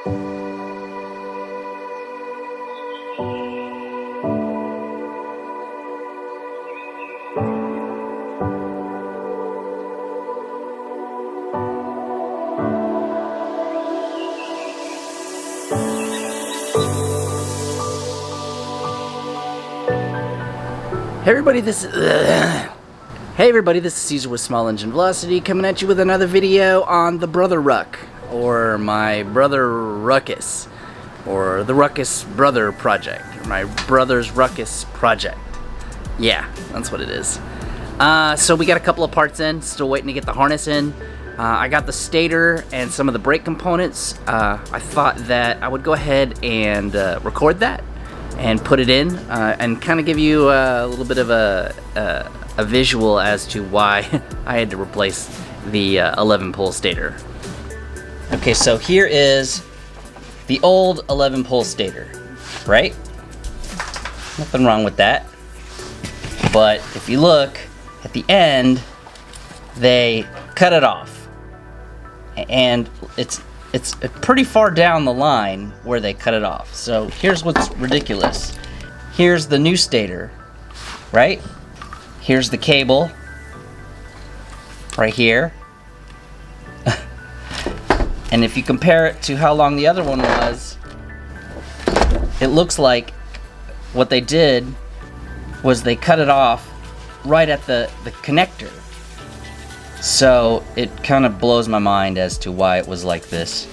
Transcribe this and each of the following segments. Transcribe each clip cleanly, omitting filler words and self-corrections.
Hey everybody, this is Caesar with Small Engine Velocity, coming at you with another video on the Brother Ruck, or my brother Ruckus, or the Ruckus Brother Project, or my brother's Ruckus Project. Yeah, that's what it is. So we got a couple of parts in, still waiting to get the harness in. I got the stator and some of the brake components. I thought that I would go ahead and record that and put it in and kind of give you a little bit of a visual as to why I had to replace the 11-pole stator. Okay, so here is the old 11-pole stator, right? Nothing wrong with that. But if you look at the end, they cut it off. And it's pretty far down the line where they cut it off. So here's what's ridiculous. Here's the new stator, right? Here's the cable, right here. And if you compare it to how long the other one was, it looks like what they did was they cut it off right at the connector. So it kind of blows my mind as to why it was like this.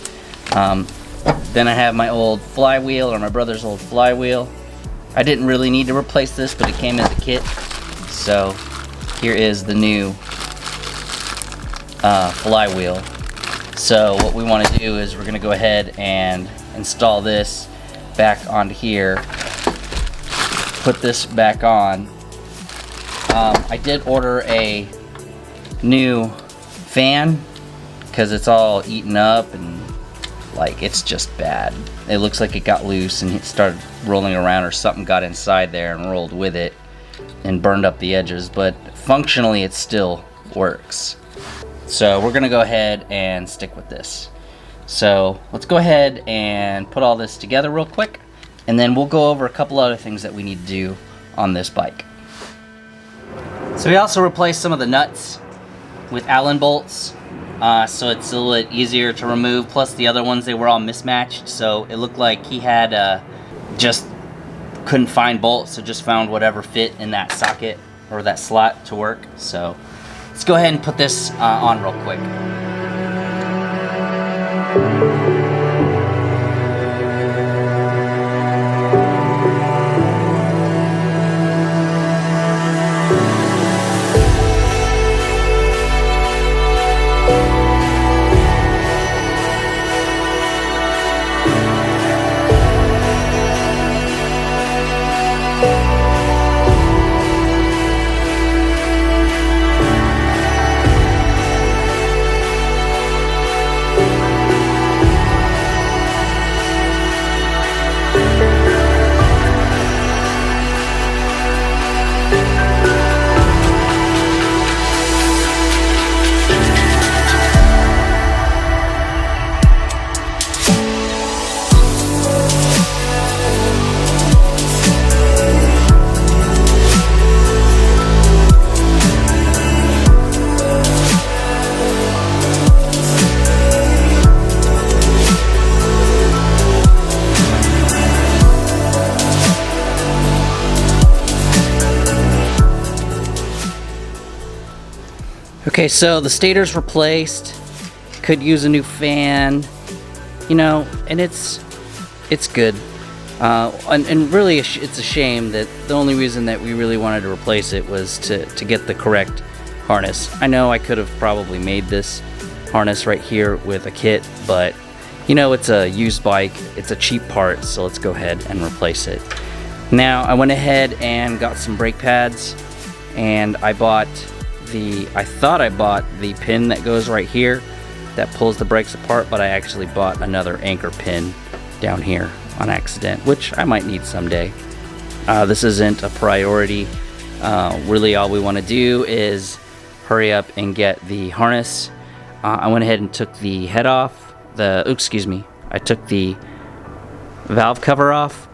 Then I have my old flywheel, or my brother's old flywheel. I didn't really need to replace this, but it came as a kit. So here is the new flywheel. So what we want to do is we're going to go ahead and install this back onto here. Put this back on. I did order a new fan because it's all eaten up and like it's just bad. It looks like it got loose and it started rolling around, or something got inside there and rolled with it and burned up the edges, but functionally it still works. So we're gonna go ahead and stick with this. So let's go ahead and put all this together real quick, and then we'll go over a couple other things that we need to do on this bike. So we also replaced some of the nuts with Allen bolts, so it's a little bit easier to remove. Plus the other ones, they were all mismatched, so it looked like he had just couldn't find bolts, so just found whatever fit in that socket or that slot to work. So let's go ahead and put this on real quick. Okay, so the stator's replaced. Could use a new fan, you know, and it's good. And really, it's a shame that the only reason that we really wanted to replace it was to get the correct harness. I know I could have probably made this harness right here with a kit, but you know, it's a used bike, it's a cheap part, so let's go ahead and replace it. Now, I went ahead and got some brake pads, and I thought I bought the pin that goes right here that pulls the brakes apart, but I actually bought another anchor pin down here on accident, which I might need someday. This isn't a priority. Really all we want to do is hurry up and get the harness. I went ahead and took the head off, I I took the valve cover off,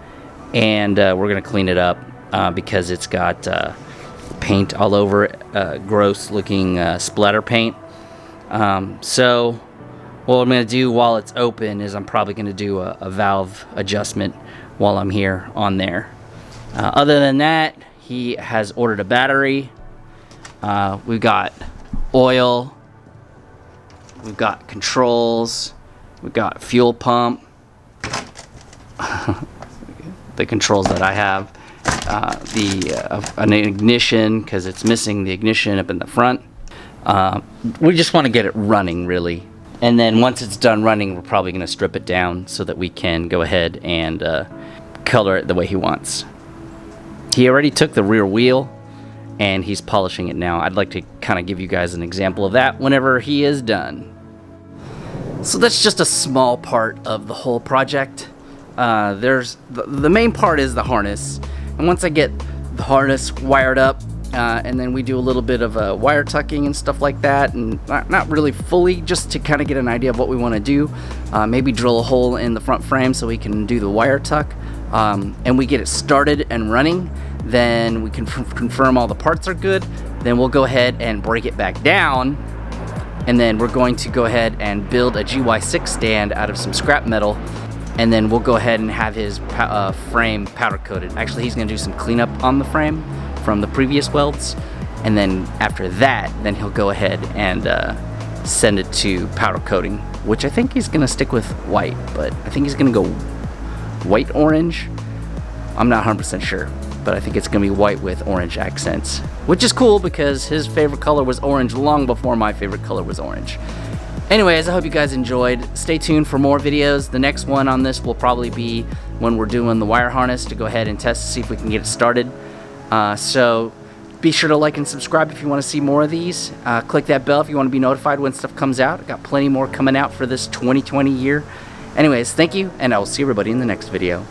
and we're gonna clean it up because it's got paint all over it, gross looking splatter paint. So what I'm gonna do while it's open is I'm probably gonna do a valve adjustment while I'm here on there. Other than that, he has ordered a battery. We've got oil, we've got controls, we've got fuel pump, the controls that I have, an ignition because it's missing the ignition up in the front. We just want to get it running, really. And then once it's done running, we're probably going to strip it down so that we can go ahead and color it the way he wants. He already took the rear wheel and he's polishing it now. I'd like to kind of give you guys an example of that whenever he is done. So that's just a small part of the whole project. There's the main part is the harness, and once I get the harness wired up, and then we do a little bit of wire tucking and stuff like that, and not really fully, just to kind of get an idea of what we want to do. Maybe drill a hole in the front frame so we can do the wire tuck, and we get it started and running. Then we can confirm all the parts are good. Then we'll go ahead and break it back down, and then we're going to go ahead and build a GY6 stand out of some scrap metal, and then we'll go ahead and have his frame powder coated. Actually, he's gonna do some cleanup on the frame from the previous welds, and then after that, then he'll go ahead and send it to powder coating, which I think he's gonna stick with white, but I think he's gonna go white orange. I'm not 100% sure, but I think it's gonna be white with orange accents, which is cool because his favorite color was orange long before my favorite color was orange. Anyways, I hope you guys enjoyed. Stay tuned for more videos. The next one on this will probably be when we're doing the wire harness to go ahead and test to see if we can get it started. So be sure to like and subscribe if you want to see more of these. Click that bell if you want to be notified when stuff comes out. I've got plenty more coming out for this 2020 year. Anyways, thank you, and I will see everybody in the next video.